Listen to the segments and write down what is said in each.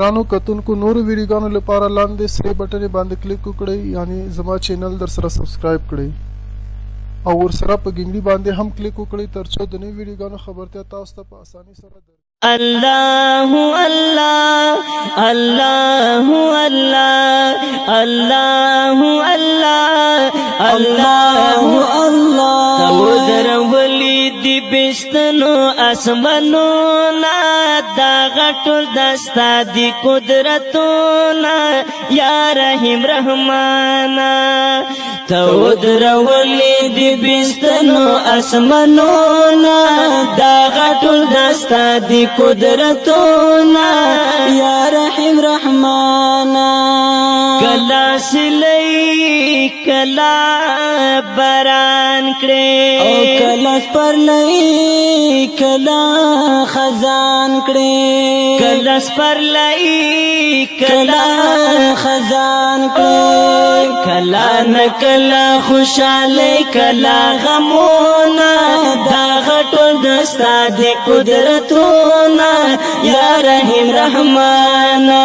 ګرانو کتونکو نورو ویډیوګانو لپاره لاندې سره بټن باندې کلیک وکړئ یعنی زما چینل در سره سبسکرایب کړئ او ورسره په ګنګړي باندې هم کلیک وکړئ ترڅو د نوو ویډیوګانو خبرتیا تاسو ته په اسانۍ سره درکړي الله الله الله الله الله الله الله تودر ولی دی بستنو اسمنو نا دا غټل دستا دی قدرتونا یا رحیم رحمانا تودر ولی دی بستنو اسمنو نا دا غټل دستا دی قدرتونا یا رحیم رحمانا کلا سلی کلا باران کړي او کلا پرلای کلا خزان کړي کلا پرلای کلا خزان کړي کلا نکلا خوشاله کلا غمونا دا غټو دستا دی قدرتونا یا رحیم رحمانا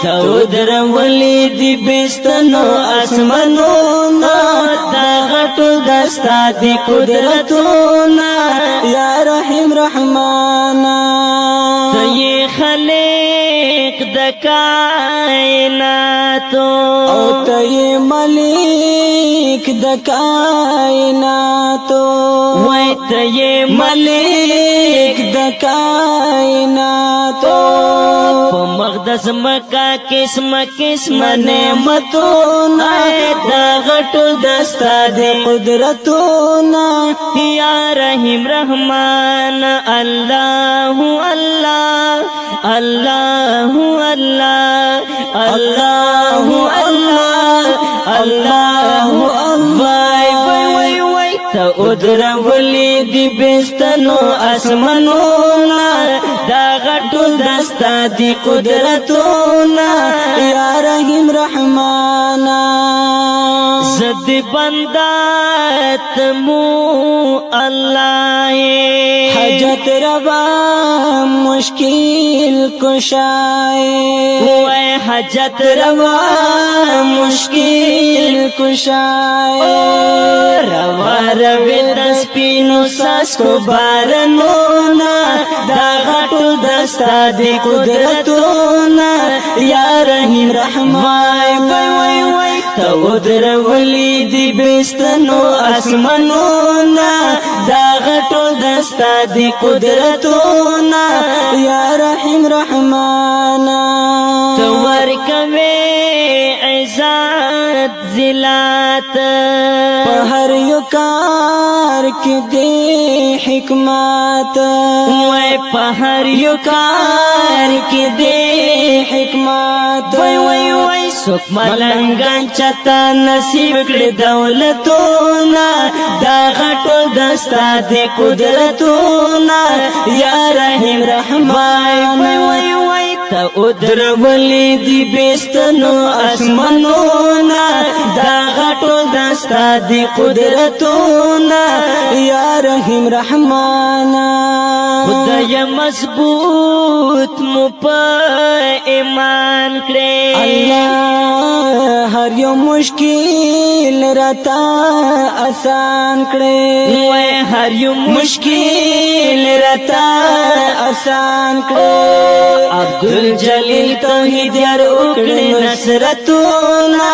تودر ولی دی بستنو اسمنونا دا غټو دستا دی قدرتونا یا رحیم رحمانا تی خلق د کائناتو او تی ملک د کائناتو وای تی ملک د کائناتو په مقدس مکه قسم قسم نعمتونه دا غټو دستا دی قدرتونه یا رحیم رحمان الله الله الله الله الله الله الله وای وای وای وای تودر ولی دی بستنو اسمنونا دا غټو دستا دی قدرتونا یا رحیم رحمانا زد بندات مو اللہ حجت روا مشکل کشائے وے حجت روا مشکل کشائے روا روی دسپینو ساس کو بارنونا دا غټو دستا دی قدرتونا یا رحیم رحمان وای وای وای تودر ولی دی بستنو اسمنونا دا غټو دستا دی قدرتونا یا رحیم رحمانا تور کوي عزت ذلات په هر یو کار کې دی حکمت وای په هر یو کار کې دی حکمت وای وای وای سوک ملنګان چتا نصیب کړي دولتونه دا غټو دستا دی قدرتونه یا رحیم رحمان وای وای وای تودر ولی دی بستنو اسمنونا دا غټو دستا دی قدرتونا یا رحیم رحمانا خدای مضبوط مو په ایمان کړي الله هر یو مشکل رتا آسان کړي وای هر یو مشکل رتا آسان کړي عبدالجلیل توحید یار وکړي نصرتونا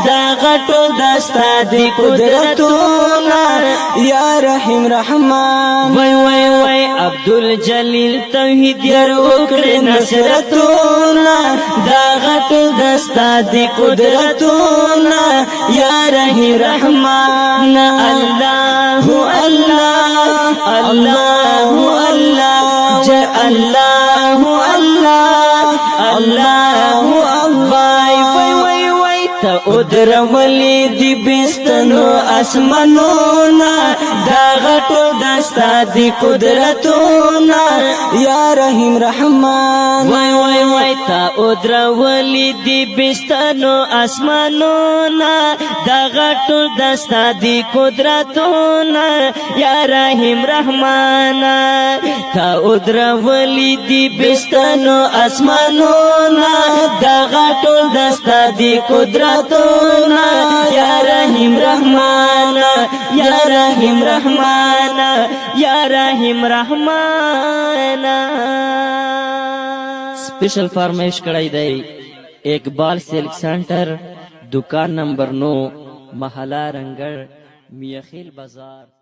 دا غټو دستا دی قدرتونا یا رحیم رحمان وای وای وای عبدالجلیل توحید یار وکړي نصرتونا دا غټو دستا دی قدرتونا یا رحیم رحمان الله الله الله الله الله الله الله وای وای وای تودر ولی دی بستنو اسمنونا دا غټو دستا دی قدرتونا یا رحیم رحمان وای وای وای تا ادرولی دی بستانو اسمانونا دا غټو دستا دی قدرتونا یا رحیم رحمانا تا ادرولی دی بستانو اسمانونا دا غټو دستا دی قدرتونا یا رحیم رحمانا یا رحیم رحمانا یا رحیم رحمانا स्पेशल फरमाइश कड़ाई दे Iqbal silk centre दुकान नंबर 9 महला रंगड़ मियाखिल बाजार।